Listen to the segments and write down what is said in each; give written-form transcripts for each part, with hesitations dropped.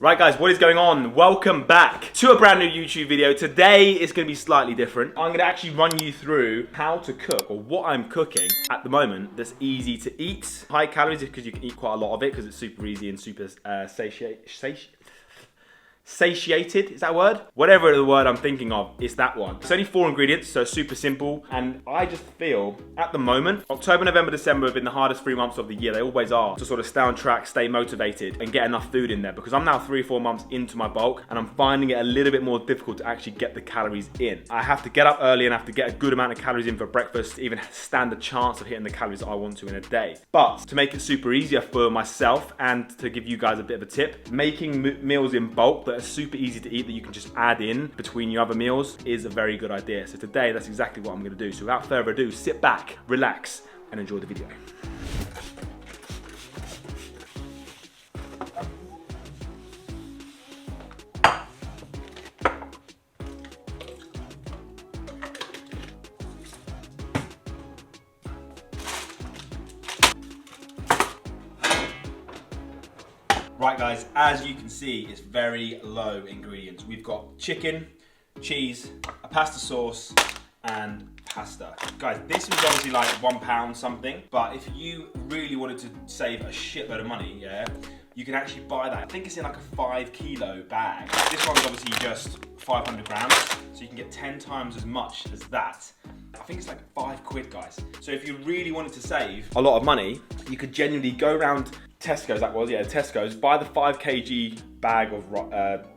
Right guys, what is going on? Welcome back to a brand new YouTube video. Today is going to be slightly different. I'm going to actually run you through how to cook, or what I'm cooking at the moment that's easy to eat. High calories because you can eat quite a lot of it because it's super easy and super satiated, is that a word? Whatever the word I'm thinking of, it's that one. It's only 4 ingredients, so super simple. And I just feel, at the moment, October, November, December have been the hardest 3 months of the year. They always are, to sort of stay on track, stay motivated, and get enough food in there. Because I'm now 3 or 4 months into my bulk, and I'm finding it a little bit more difficult to actually get the calories in. I have to get up early and have to get a good amount of calories in for breakfast to even stand a chance of hitting the calories that I want to in a day. But to make it super easier for myself, and to give you guys a bit of a tip, making meals in bulk that are super easy to eat that you can just add in between your other meals is a very good idea. So today, that's exactly what I'm gonna do. So without further ado, sit back, relax, and enjoy the video. Right guys, as you can see, it's very low ingredients. We've got chicken, cheese, a pasta sauce, and pasta. Guys, this was obviously like £1 something, but if you really wanted to save a shitload of money, yeah, you can actually buy that. I think it's in like a 5 kilo bag. This one's obviously just 500 grams, so you can get 10 times as much as that. I think it's like £5, guys. So if you really wanted to save a lot of money, you could genuinely go around Tesco's, Tesco's, buy the 5 kg bag of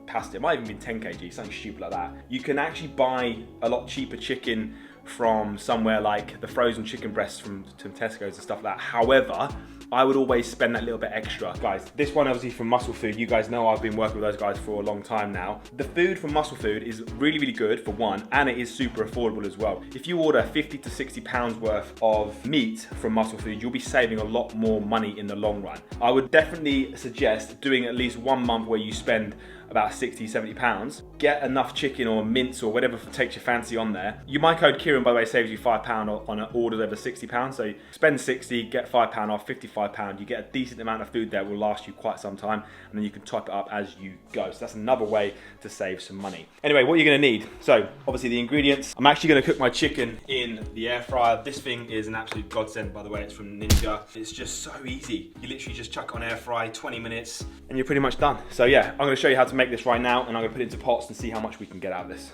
pasta. It might even be 10 kg, something stupid like that. You can actually buy a lot cheaper chicken from somewhere like the frozen chicken breasts from Tesco's and stuff like that. However, I would always spend that little bit extra. Guys, this one obviously from Muscle Food. You guys know I've been working with those guys for a long time now. The food from Muscle Food is really, really good for one, and it is super affordable as well. If you order 50 to 60 pounds worth of meat from Muscle Food, you'll be saving a lot more money in the long run. I would definitely suggest doing at least 1 month where you spend about 60, 70 pounds. Get enough chicken or mince or whatever takes your fancy on there. My code Kieran, by the way, saves you £5 on orders over £60. So spend 60, get £5 off, £55. You get a decent amount of food there, will last you quite some time, and then you can top it up as you go. So that's another way to save some money. Anyway, what you're gonna need. So obviously the ingredients. I'm actually gonna cook my chicken in the air fryer. This thing is an absolute godsend, by the way. It's from Ninja. It's just so easy. You literally just chuck it on air fry, 20 minutes, and you're pretty much done. So yeah, I'm gonna show you how to make this right now, and I'm gonna put it into pots and see how much we can get out of this.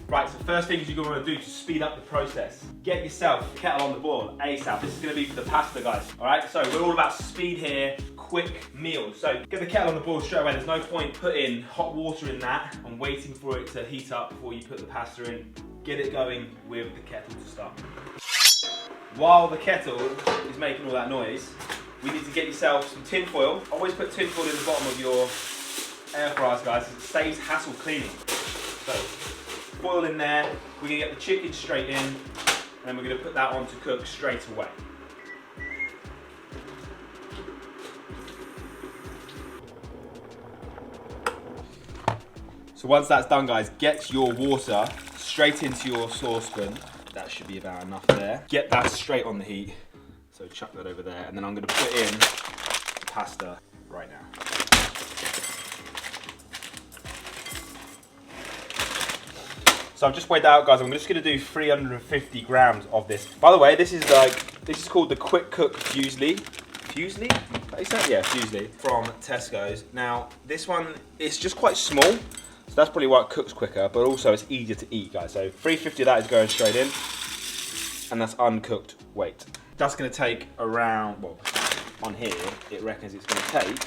Right, so first things you're gonna do to speed up the process, get yourself a kettle on the boil ASAP. This is gonna be for the pasta, guys. All right, so we're all about speed here, quick meals. So get the kettle on the boil straight away. There's no point putting hot water in that and waiting for it to heat up before you put the pasta in. Get it going with the kettle to start. While the kettle is making all that noise, we need to get yourself some tin foil. Always put tin foil in the bottom of your air fryers, guys. It saves hassle cleaning. So foil in there. We're gonna get the chicken straight in, and then we're gonna put that on to cook straight away. So once that's done, guys, get your water straight into your saucepan. That should be about enough there. Get that straight on the heat. So chuck that over there, and then I'm gonna put in the pasta right now. So I've just weighed that out, guys. I'm just gonna do 350 grams of this. By the way, this is called the Quick Cook Fusilli. Fusilli? Yeah, Fusilli from Tesco's. Now, this one is just quite small, so that's probably why it cooks quicker, but also it's easier to eat, guys. So 350 of that is going straight in, and that's uncooked weight. That's gonna take around, well, on here, it reckons it's gonna take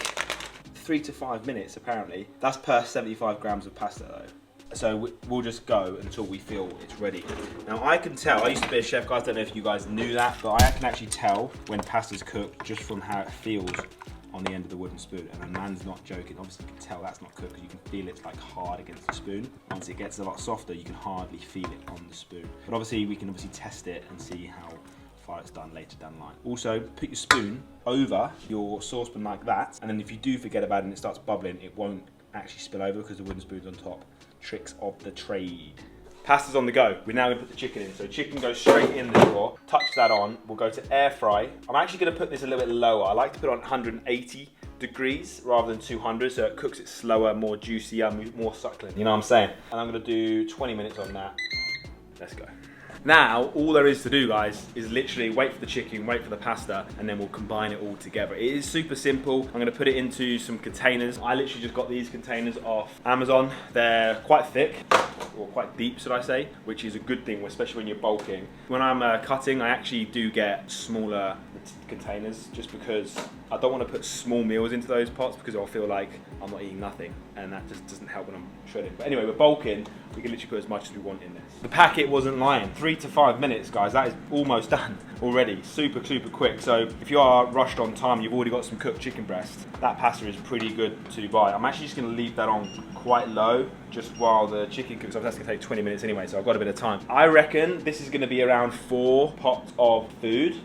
3 to 5 minutes, apparently. That's per 75 grams of pasta, though. So we'll just go until we feel it's ready. Now I can tell, I used to be a chef, guys, don't know if you guys knew that, but I can actually tell when pasta's cooked just from how it feels on the end of the wooden spoon. And a man's not joking, obviously you can tell that's not cooked because you can feel it's like hard against the spoon. Once it gets a lot softer, you can hardly feel it on the spoon. But obviously we can test it and see how far it's done later down the line. Also, put your spoon over your saucepan like that, and then if you do forget about it and it starts bubbling, it won't actually spill over because the wooden spoon's on top. Tricks of the trade. Pasta's on the go. We're now gonna put the chicken in. So chicken goes straight in the drawer. Touch that on. We'll go to air fry. I'm actually gonna put this a little bit lower. I like to put it on 180 degrees rather than 200, so it cooks it slower, more juicier, more succulent. You know what I'm saying? And I'm gonna do 20 minutes on that. Let's go. Now, all there is to do, guys, is literally wait for the chicken, wait for the pasta, and then we'll combine it all together. It is super simple. I'm gonna put it into some containers. I literally just got these containers off Amazon. They're quite thick, or quite deep, should I say, which is a good thing, especially when you're bulking. When I'm cutting, I actually do get smaller containers, just because I don't want to put small meals into those pots, because I'll feel like I'm not eating nothing, and that just doesn't help when I'm shredding. But anyway, we're bulking, we can literally put as much as we want in this. The packet wasn't lying. 3 to 5 minutes, guys. That is almost done already. Super quick. So if you are rushed on time, you've already got some cooked chicken breast, that pasta is pretty good to buy. I'm actually just going to leave that on quite low just while the chicken cooks. That's going to take 20 minutes anyway, so I've got a bit of time. I reckon this is going to be around 4 pots of food.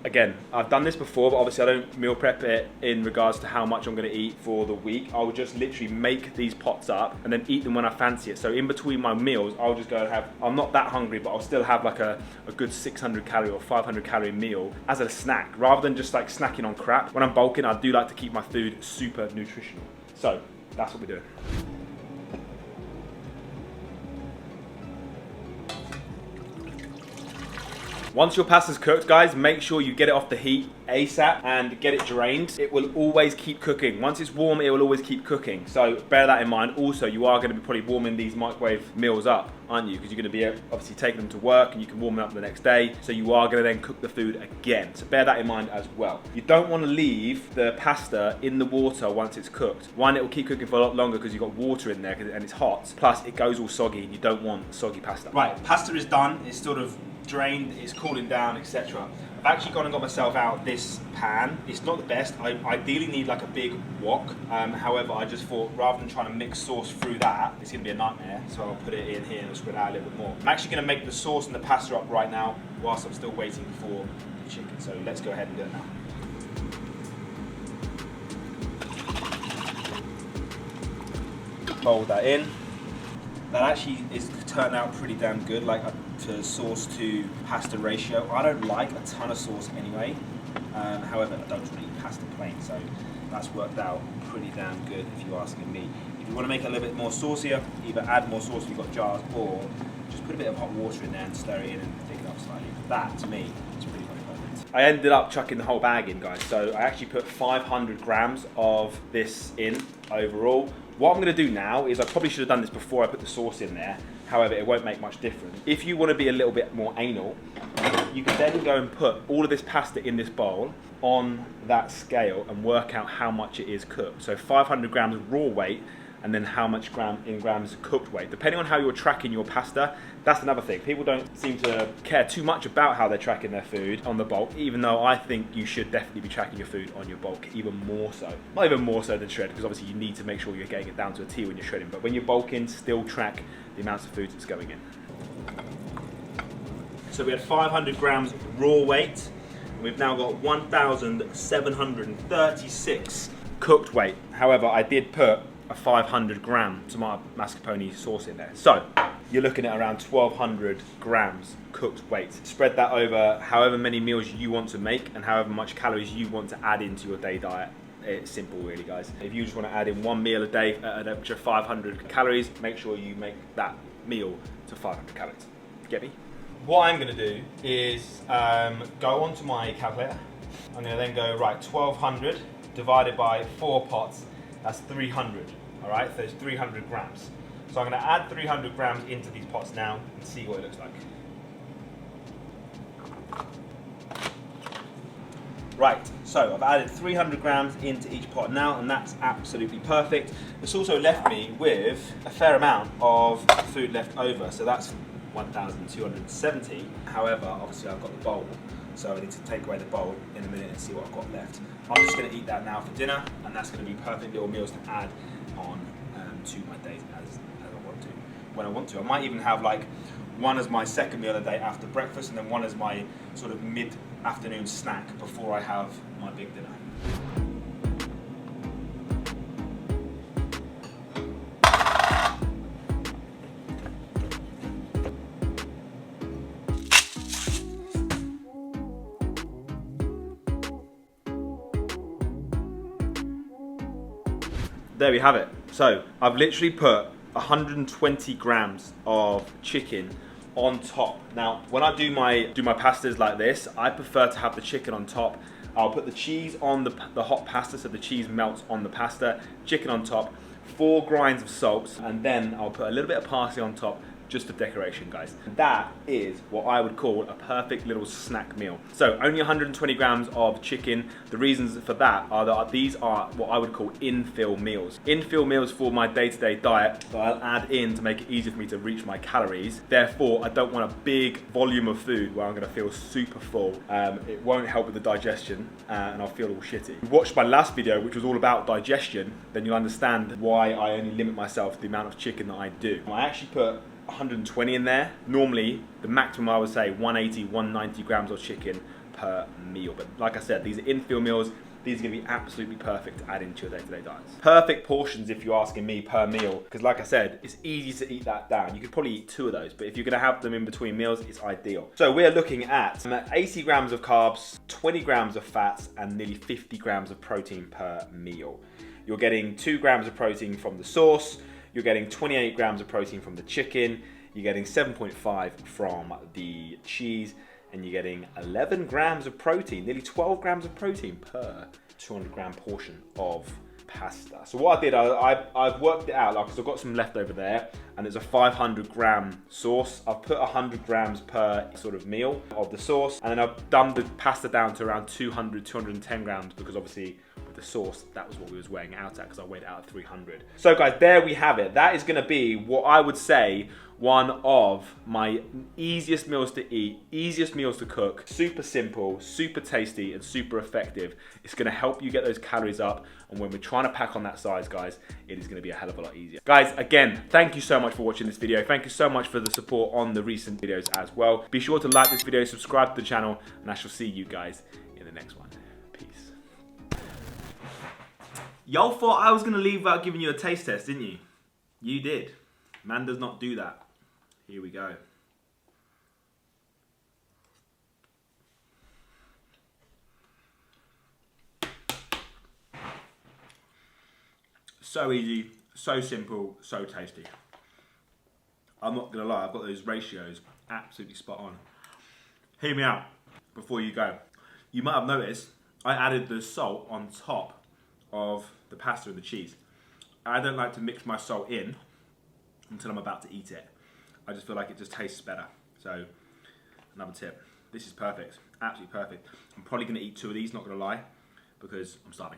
Again, I've done this before, but obviously I don't meal prep it in regards to how much I'm going to eat for the week. I will just literally make these pots up and then eat them when I fancy it. So in between my meals, I'll just go and have, I'm not that hungry, but I'll still have like a good 600 calorie or 500 calorie meal as a snack, rather than just like snacking on crap. When I'm bulking, I do like to keep my food super nutritional. So that's what we're doing. Once your pasta's cooked, guys, make sure you get it off the heat ASAP and get it drained. It will always keep cooking. Once it's warm, it will always keep cooking. So bear that in mind. Also, you are going to be probably warming these microwave meals up, aren't you? Because you're going to be obviously taking them to work and you can warm them up the next day. So you are going to then cook the food again. So bear that in mind as well. You don't want to leave the pasta in the water once it's cooked. One, it will keep cooking for a lot longer because you've got water in there and it's hot. Plus, it goes all soggy and you don't want soggy pasta. Right, pasta is done. It's sort of drained, it's cooling down, etc. I've actually gone and got myself out this pan. It's not the best. I ideally need like a big wok. However, I just thought rather than trying to mix sauce through that, it's going to be a nightmare. So I'll put it in here and spread out a little bit more. I'm actually going to make the sauce and the pasta up right now whilst I'm still waiting for the chicken. So let's go ahead and do it now. Fold that in. That actually is turned out pretty damn good, like to sauce to pasta ratio. I don't like a ton of sauce anyway. However, I don't really eat pasta plain, so that's worked out pretty damn good if you're asking me. If you want to make it a little bit more saucier, either add more sauce if you've got jars, or just put a bit of hot water in there and stir it in and thicken it up slightly. That, to me, is pretty perfect. I ended up chucking the whole bag in, guys, so I actually put 500 grams of this in overall. What I'm going to do now is, I probably should have done this before I put the sauce in there. However, it won't make much difference. If you want to be a little bit more anal, you can then go and put all of this pasta in this bowl on that scale and work out how much it is cooked. So 500 grams raw weight, and then how much in grams cooked weight. Depending on how you're tracking your pasta, that's another thing. People don't seem to care too much about how they're tracking their food on the bulk, even though I think you should definitely be tracking your food on your bulk, even more so. Not even more so than shred, because obviously you need to make sure you're getting it down to a T when you're shredding, but when you're bulking, still track the amounts of food that's going in. So we had 500 grams raw weight, and we've now got 1,736 cooked weight. However, I did put a 500 gram tomato mascarpone sauce in there. So you're looking at around 1,200 grams cooked weight. Spread that over however many meals you want to make and however much calories you want to add into your day diet. It's simple really, guys. If you just want to add in one meal a day at an extra 500 calories, make sure you make that meal to 500 calories. Get me? What I'm going to do is go onto my calculator. I'm going to then go, right, 1,200 divided by 4 pots, that's 300. All right, so it's 300 grams. So I'm going to add 300 grams into these pots now and see what it looks like. Right, so I've added 300 grams into each pot now, and that's absolutely perfect. It's also left me with a fair amount of food left over, so that's 1,270. However, obviously I've got the bowl, so I need to take away the bowl in a minute and see what I've got left. I'm just going to eat that now for dinner, and that's going to be perfect little meals to add on to my days as I want to, when I want to. I might even have like one as my second meal of the day after breakfast, and then one as my sort of mid-afternoon snack before I have my big dinner. there we have it. So I've literally put 120 grams of chicken on top. Now, when I do my pastas like this, I prefer to have the chicken on top. I'll put the cheese on the hot pasta so the cheese melts on the pasta, chicken on top, 4 grinds of salt, and then I'll put a little bit of parsley on top, just for decoration, guys. That is what I would call a perfect little snack meal. So only 120 grams of chicken. The reasons for that are that these are what I would call infill meals. Infill meals for my day-to-day diet that I'll add in to make it easier for me to reach my calories. Therefore, I don't want a big volume of food where I'm gonna feel super full. It won't help with the digestion and I'll feel all shitty. If you watched my last video, which was all about digestion, then you'll understand why I only limit myself to the amount of chicken that I do. I actually put 120 in there. Normally, the maximum I would say 180, 190 grams of chicken per meal. But like I said, these are infill meals. These are gonna be absolutely perfect to add into your day-to-day diets. Perfect portions if you're asking me per meal, because like I said, it's easy to eat that down. You could probably eat 2 of those, but if you're gonna have them in between meals, it's ideal. So we're looking at 80 grams of carbs, 20 grams of fats, and nearly 50 grams of protein per meal. You're getting 2 grams of protein from the sauce, you're getting 28 grams of protein from the chicken, you're getting 7.5 from the cheese, and you're getting 11 grams of protein, nearly 12 grams of protein per 200 gram portion of pasta. So what I did, I've worked it out, because I've got some left over there, and it's a 500 gram sauce. I've put 100 grams per sort of meal of the sauce, and then I've dumbed the pasta down to around 200, 210 grams, because obviously with the sauce, that was what we was weighing out at, because I weighed it out at 300. So guys, there we have it. That is gonna be what I would say one of my easiest meals to eat, easiest meals to cook, super simple, super tasty, and super effective. It's gonna help you get those calories up, and when we're trying to pack on that size, guys, it is gonna be a hell of a lot easier. Guys, again, thank you so much for watching this video. Thank you so much for the support on the recent videos as well. Be sure to like this video, subscribe to the channel, and I shall see you guys in the next one. Peace. Y'all thought I was gonna leave without giving you a taste test, didn't you? You did. Man does not do that. Here we go. So easy, so simple, so tasty. I'm not gonna lie, I've got those ratios absolutely spot on. Hear me out before you go. You might have noticed I added the salt on top of the pasta and the cheese. I don't like to mix my salt in until I'm about to eat it. I just feel like it just tastes better. So, another tip. This is perfect, absolutely perfect. I'm probably gonna eat 2 of these, not gonna lie, because I'm starving.